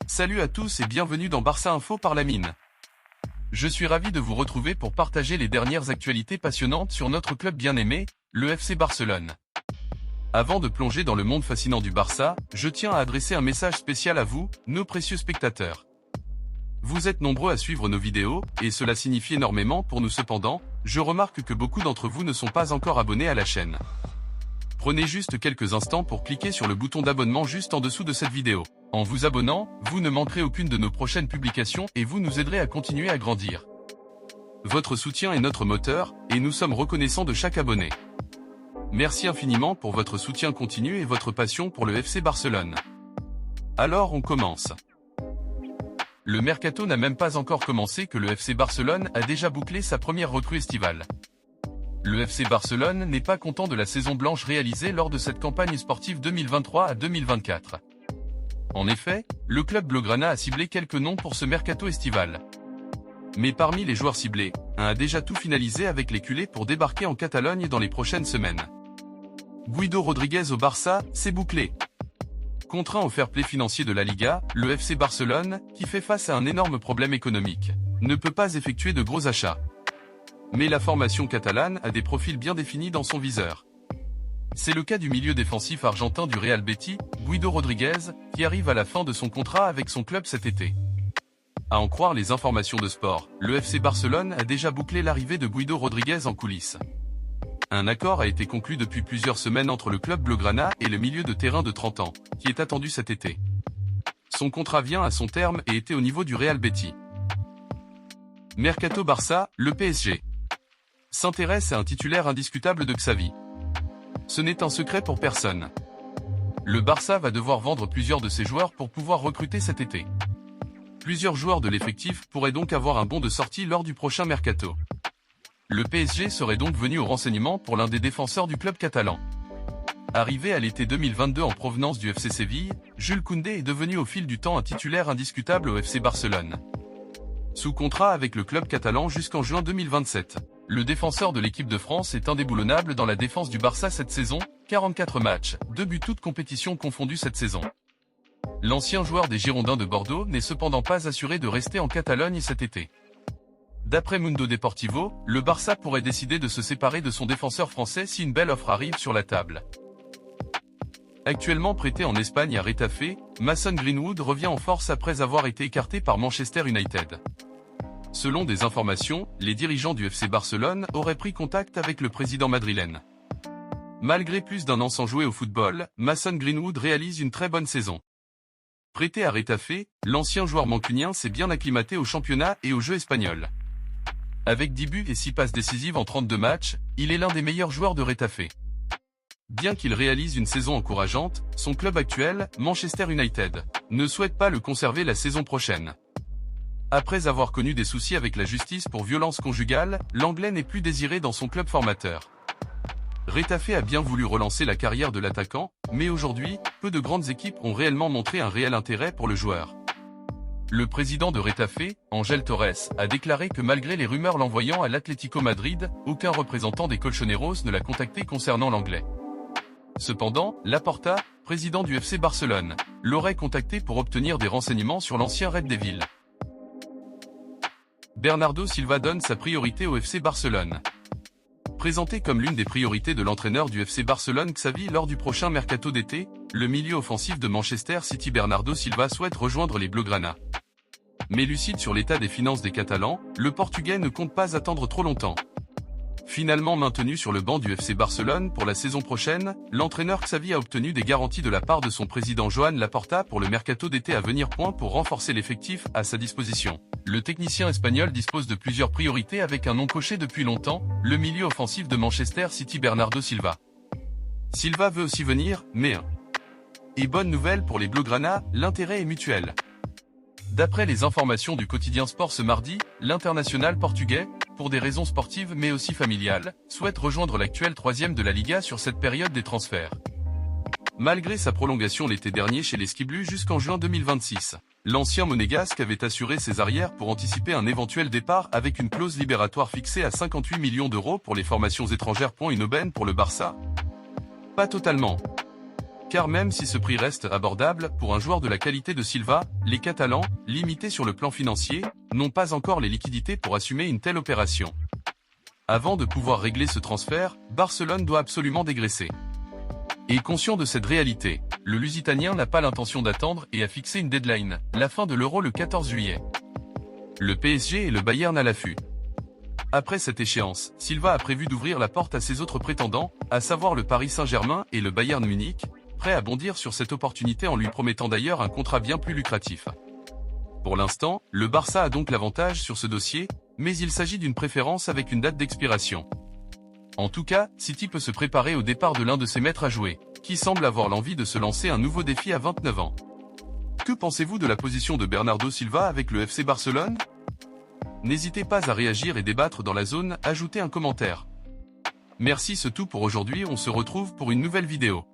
Salut à tous et bienvenue dans Barça Info par Lamine. Je suis ravi de vous retrouver pour partager les dernières actualités passionnantes sur notre club bien-aimé, le FC Barcelone. Avant de plonger dans le monde fascinant du Barça, je tiens à adresser un message spécial à vous, nos précieux spectateurs. Vous êtes nombreux à suivre nos vidéos, et cela signifie énormément pour nous cependant, je remarque que beaucoup d'entre vous ne sont pas encore abonnés à la chaîne. Prenez juste quelques instants pour cliquer sur le bouton d'abonnement juste en dessous de cette vidéo. En vous abonnant, vous ne manquerez aucune de nos prochaines publications et vous nous aiderez à continuer à grandir. Votre soutien est notre moteur, et nous sommes reconnaissants de chaque abonné. Merci infiniment pour votre soutien continu et votre passion pour le FC Barcelone. Alors on commence. Le mercato n'a même pas encore commencé que le FC Barcelone a déjà bouclé sa première recrue estivale. Le FC Barcelone n'est pas content de la saison blanche réalisée lors de cette campagne sportive 2023 à 2024. En effet, le club blaugrana a ciblé quelques noms pour ce mercato estival. Mais parmi les joueurs ciblés, un a déjà tout finalisé avec les culés pour débarquer en Catalogne dans les prochaines semaines. Guido Rodriguez au Barça, c'est bouclé. Contraint au fair play financier de la Liga, le FC Barcelone, qui fait face à un énorme problème économique, ne peut pas effectuer de gros achats. Mais la formation catalane a des profils bien définis dans son viseur. C'est le cas du milieu défensif argentin du Real Betis, Guido Rodriguez, qui arrive à la fin de son contrat avec son club cet été. À en croire les informations de sport, le FC Barcelone a déjà bouclé l'arrivée de Guido Rodriguez en coulisses. Un accord a été conclu depuis plusieurs semaines entre le club blaugrana et le milieu de terrain de 30 ans, qui est attendu cet été. Son contrat vient à son terme et était au niveau du Real Betis. Mercato Barça, le PSG s'intéresse à un titulaire indiscutable de Xavi. Ce n'est un secret pour personne. Le Barça va devoir vendre plusieurs de ses joueurs pour pouvoir recruter cet été. Plusieurs joueurs de l'effectif pourraient donc avoir un bon de sortie lors du prochain mercato. Le PSG serait donc venu au renseignement pour l'un des défenseurs du club catalan. Arrivé à l'été 2022 en provenance du FC Séville, Jules Koundé est devenu au fil du temps un titulaire indiscutable au FC Barcelone. Sous contrat avec le club catalan jusqu'en juin 2027. Le défenseur de l'équipe de France est indéboulonnable dans la défense du Barça cette saison, 44 matchs, 2 buts toutes compétitions confondues cette saison. L'ancien joueur des Girondins de Bordeaux n'est cependant pas assuré de rester en Catalogne cet été. D'après Mundo Deportivo, le Barça pourrait décider de se séparer de son défenseur français si une belle offre arrive sur la table. Actuellement prêté en Espagne à Retafe, Mason Greenwood revient en force après avoir été écarté par Manchester United. Selon des informations, les dirigeants du FC Barcelone auraient pris contact avec le président madrilène. Malgré plus d'un an sans jouer au football, Mason Greenwood réalise une très bonne saison. Prêté à Retafe, l'ancien joueur mancunien s'est bien acclimaté au championnat et au jeu espagnol. Avec 10 buts et 6 passes décisives en 32 matchs, il est l'un des meilleurs joueurs de Retafe. Bien qu'il réalise une saison encourageante, son club actuel, Manchester United, ne souhaite pas le conserver la saison prochaine. Après avoir connu des soucis avec la justice pour violence conjugale, l'Anglais n'est plus désiré dans son club formateur. Retafe a bien voulu relancer la carrière de l'attaquant, mais aujourd'hui, peu de grandes équipes ont réellement montré un réel intérêt pour le joueur. Le président de Retafe, Ángel Torres, a déclaré que malgré les rumeurs l'envoyant à l'Atlético Madrid, aucun représentant des Colchoneros ne l'a contacté concernant l'Anglais. Cependant, Laporta, président du FC Barcelone, l'aurait contacté pour obtenir des renseignements sur l'ancien Red Devil. Bernardo Silva donne sa priorité au FC Barcelone. Présenté comme l'une des priorités de l'entraîneur du FC Barcelone Xavi lors du prochain mercato d'été, le milieu offensif de Manchester City Bernardo Silva souhaite rejoindre les Blaugrana. Mais lucide sur l'état des finances des Catalans, le Portugais ne compte pas attendre trop longtemps. Finalement maintenu sur le banc du FC Barcelone pour la saison prochaine, l'entraîneur Xavi a obtenu des garanties de la part de son président Joan Laporta pour le mercato d'été à venir. Pour renforcer l'effectif à sa disposition. Le technicien espagnol dispose de plusieurs priorités avec un nom coché depuis longtemps, le milieu offensif de Manchester City Bernardo Silva. Silva veut aussi venir, mais et bonne nouvelle pour les Blaugrana, l'intérêt est mutuel. D'après les informations du quotidien Sport ce mardi, l'international portugais, pour des raisons sportives mais aussi familiales, souhaite rejoindre l'actuel 3e de la Liga sur cette période des transferts. Malgré sa prolongation l'été dernier chez les Skiblus jusqu'en juin 2026, l'ancien monégasque avait assuré ses arrières pour anticiper un éventuel départ avec une clause libératoire fixée à 58 millions d'euros pour les formations étrangères. Une aubaine pour le Barça? Pas totalement. Car même si ce prix reste abordable pour un joueur de la qualité de Silva, les Catalans, limités sur le plan financier, n'ont pas encore les liquidités pour assumer une telle opération. Avant de pouvoir régler ce transfert, Barcelone doit absolument dégraisser. Et conscient de cette réalité, le Lusitanien n'a pas l'intention d'attendre et a fixé une deadline, la fin de l'Euro le 14 juillet. Le PSG et le Bayern à l'affût. Après cette échéance, Silva a prévu d'ouvrir la porte à ses autres prétendants, à savoir le Paris Saint-Germain et le Bayern Munich, prêts à bondir sur cette opportunité en lui promettant d'ailleurs un contrat bien plus lucratif. Pour l'instant, le Barça a donc l'avantage sur ce dossier, mais il s'agit d'une préférence avec une date d'expiration. En tout cas, City peut se préparer au départ de l'un de ses maîtres à jouer, qui semble avoir l'envie de se lancer un nouveau défi à 29 ans. Que pensez-vous de la position de Bernardo Silva avec le FC Barcelone ? N'hésitez pas à réagir et débattre dans la zone, ajoutez un commentaire. Merci, c'est tout pour aujourd'hui, on se retrouve pour une nouvelle vidéo.